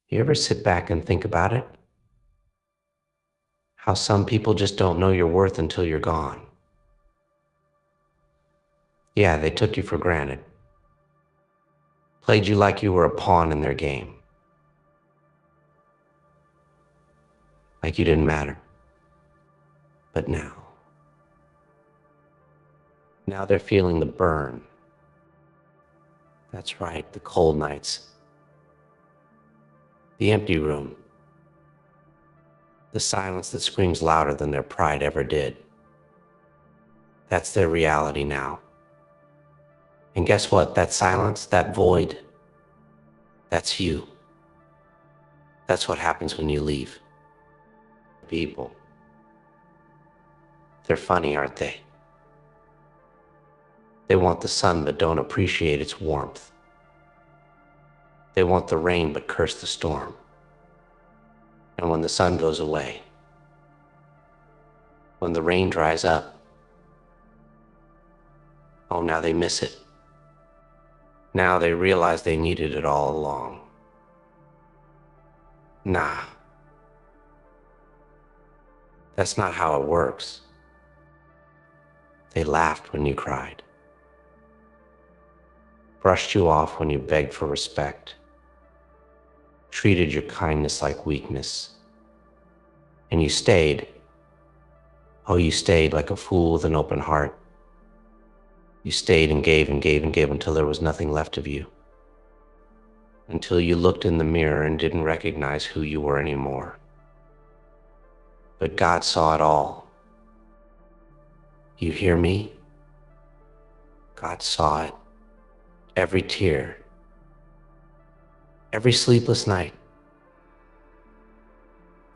You ever sit back and think about it? How some people just don't know your worth until you're gone. Yeah, they took you for granted. Played you like you were a pawn in their game. Like you didn't matter. But now they're feeling the burn. That's right, the cold nights. The empty room. The silence that screams louder than their pride ever did. That's their reality now. And guess what? That silence, that void, that's you. That's what happens when you leave. People. They're funny, aren't they? They want the sun but don't appreciate its warmth. They want the rain but curse the storm. And when the sun goes away, when the rain dries up, oh, now they miss it. Now they realize they needed it all along. Nah, that's not how it works. They laughed when you cried, brushed you off when you begged for respect, treated your kindness like weakness. And you stayed. Oh, you stayed like a fool with an open heart. You stayed and gave and gave and gave until there was nothing left of you. Until you looked in the mirror and didn't recognize who you were anymore. But God saw it all. You hear me? God saw it. Every tear. Every sleepless night.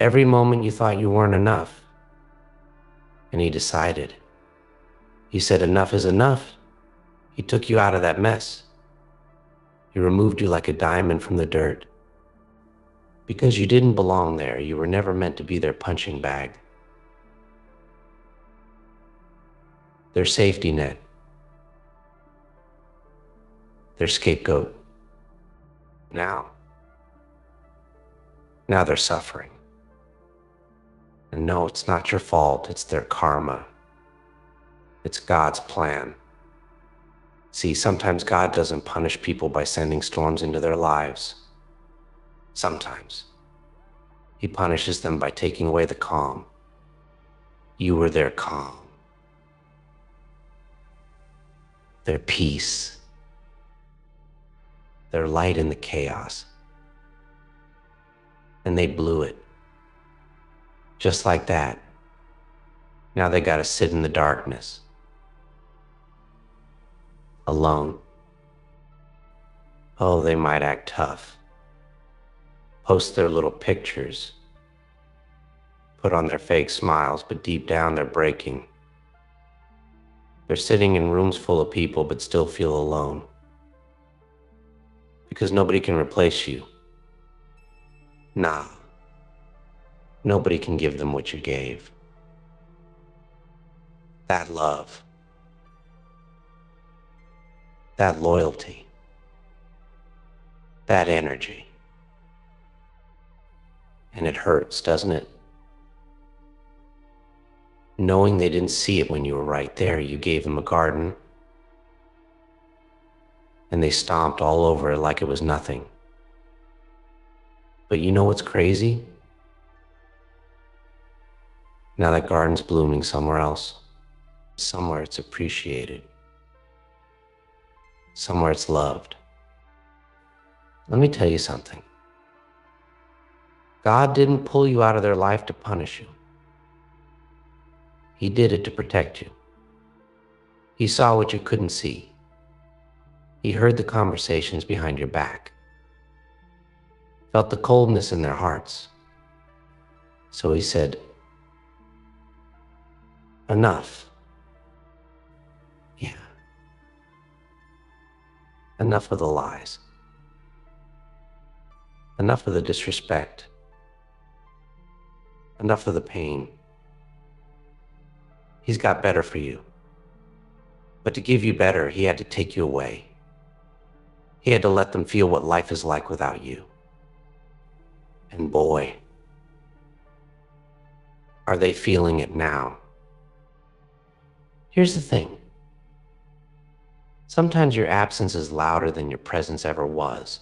Every moment you thought you weren't enough. And He decided. He said, enough is enough. He took you out of that mess. He removed you like a diamond from the dirt. Because you didn't belong there. You were never meant to be their punching bag. Their safety net. Their scapegoat. Now they're suffering. And no, it's not your fault. It's their karma. It's God's plan. See, sometimes God doesn't punish people by sending storms into their lives. Sometimes He punishes them by taking away the calm. You were their calm, their peace, their light in the chaos. And they blew it. Just like that. Now they gotta sit in the darkness. Alone. Oh, they might act tough. Post their little pictures. Put on their fake smiles, but deep down they're breaking. They're sitting in rooms full of people, but still feel alone. Because nobody can replace you. Nah. Nobody can give them what you gave. That love. That loyalty. That energy. And it hurts, doesn't it? Knowing they didn't see it when you were right there, you gave them a garden, and they stomped all over it like it was nothing. But you know what's crazy? Now that garden's blooming somewhere else. Somewhere it's appreciated. Somewhere it's loved. Let me tell you something. God didn't pull you out of their life to punish you. He did it to protect you. He saw what you couldn't see. He heard the conversations behind your back. Felt the coldness in their hearts. So He said, enough. Yeah. Enough of the lies. Enough of the disrespect. Enough of the pain. He's got better for you. But to give you better, He had to take you away. He had to let them feel what life is like without you. And boy, are they feeling it now. Here's the thing. Sometimes your absence is louder than your presence ever was.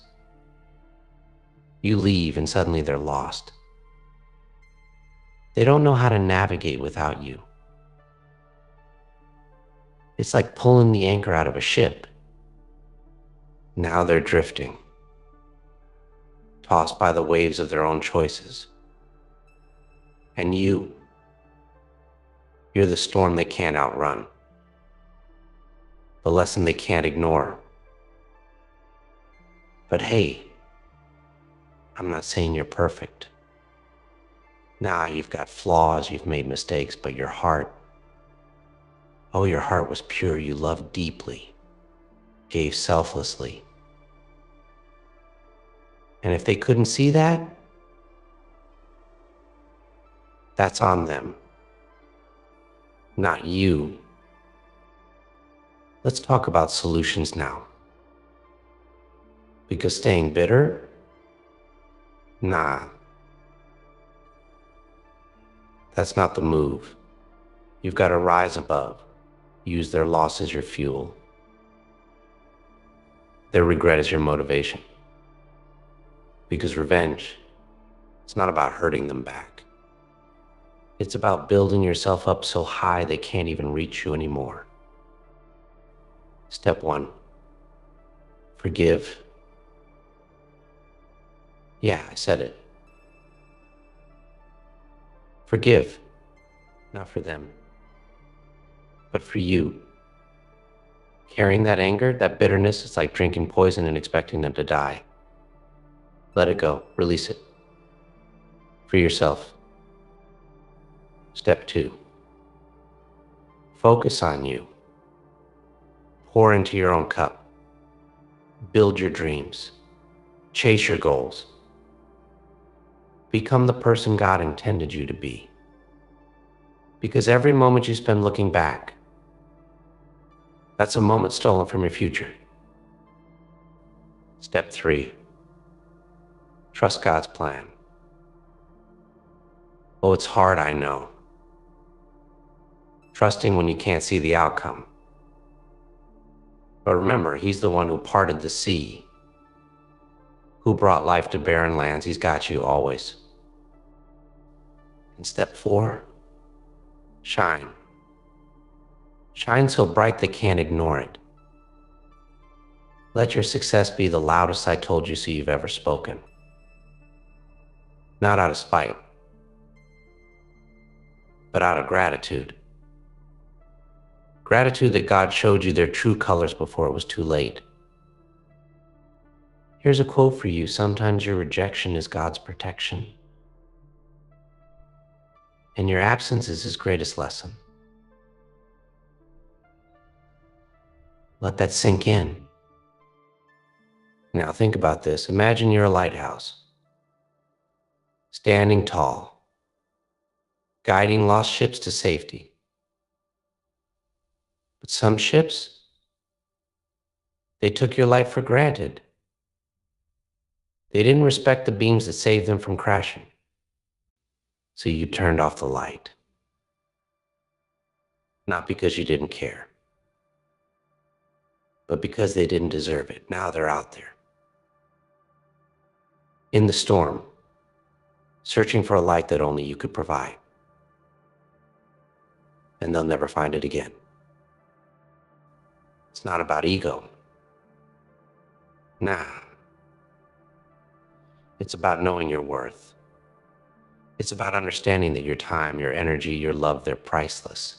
You leave and suddenly they're lost. They don't know how to navigate without you. It's like pulling the anchor out of a ship. Now they're drifting, tossed by the waves of their own choices. And you're the storm they can't outrun, the lesson they can't ignore. But hey, I'm not saying you're perfect. Nah, you've got flaws, you've made mistakes, but your heart, oh, your heart was pure. You loved deeply, gave selflessly. And if they couldn't see that, that's on them, not you. Let's talk about solutions now. Because staying bitter? Nah, that's not the move. You've got to rise above. Use their loss as your fuel. Their regret as your motivation. Because revenge, it's not about hurting them back. It's about building yourself up so high they can't even reach you anymore. Step 1, forgive. Yeah, I said it. Forgive, not for them, but for you. Carrying that anger, that bitterness, it's like drinking poison and expecting them to die. Let it go, release it. Free yourself. Step 2, focus on you. Pour into your own cup. Build your dreams. Chase your goals. Become the person God intended you to be. Because every moment you spend looking back, that's a moment stolen from your future. Step 3, trust God's plan. Oh, it's hard, I know. Trusting when you can't see the outcome. But remember, He's the one who parted the sea, who brought life to barren lands. He's got you always. And step 4, shine. Shine so bright they can't ignore it. Let your success be the loudest I told you so you've ever spoken. Not out of spite, but out of gratitude. Gratitude that God showed you their true colors before it was too late. Here's a quote for you. Sometimes your rejection is God's protection. And your absence is His greatest lesson. Let that sink in. Now think about this. Imagine you're a lighthouse, standing tall, guiding lost ships to safety. But some ships, they took your light for granted. They didn't respect the beams that saved them from crashing. So you turned off the light. Not because you didn't care, but because they didn't deserve it. Now they're out there, in the storm, searching for a light that only you could provide. And they'll never find it again. It's not about ego. Nah. It's about knowing your worth. It's about understanding that your time, your energy, your love, they're priceless.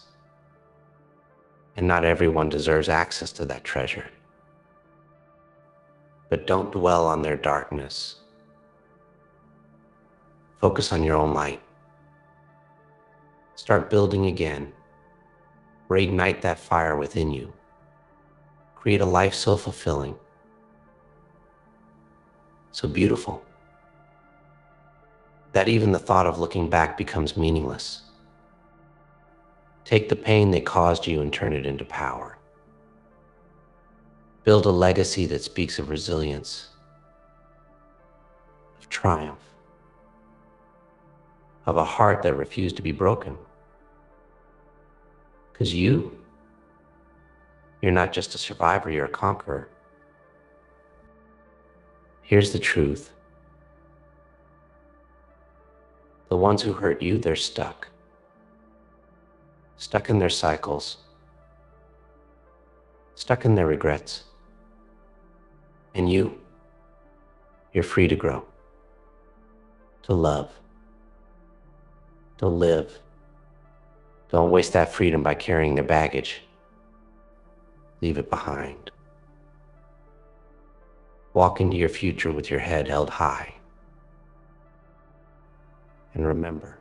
And not everyone deserves access to that treasure. But don't dwell on their darkness. Focus on your own light. Start building again. Reignite that fire within you. Create a life so fulfilling, so beautiful, that even the thought of looking back becomes meaningless. Take the pain they caused you and turn it into power. Build a legacy that speaks of resilience, of triumph, of a heart that refused to be broken. Because you're not just a survivor, you're a conqueror. Here's the truth. The ones who hurt you, they're stuck. Stuck in their cycles. Stuck in their regrets. And you're free to grow. To love. To live. Don't waste that freedom by carrying the baggage. Leave it behind. Walk into your future with your head held high. And remember,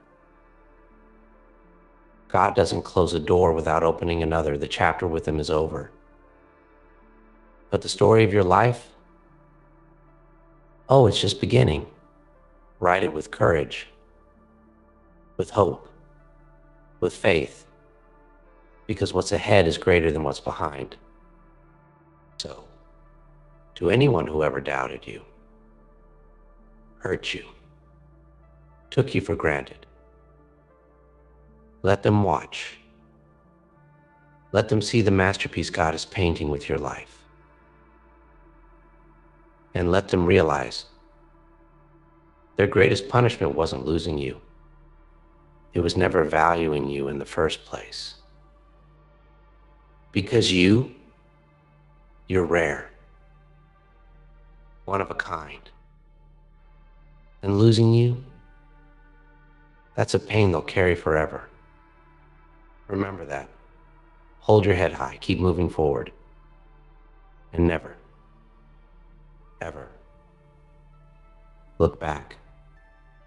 God doesn't close a door without opening another. The chapter with him is over. But the story of your life, oh, it's just beginning. Write it with courage, with hope, with faith, because what's ahead is greater than what's behind. So, to anyone who ever doubted you, hurt you, took you for granted, let them watch. Let them see the masterpiece God is painting with your life. And let them realize their greatest punishment wasn't losing you. It was never valuing you in the first place. Because you're rare, one of a kind. And losing you, that's a pain they'll carry forever. Remember that. Hold your head high, keep moving forward, and never, ever look back.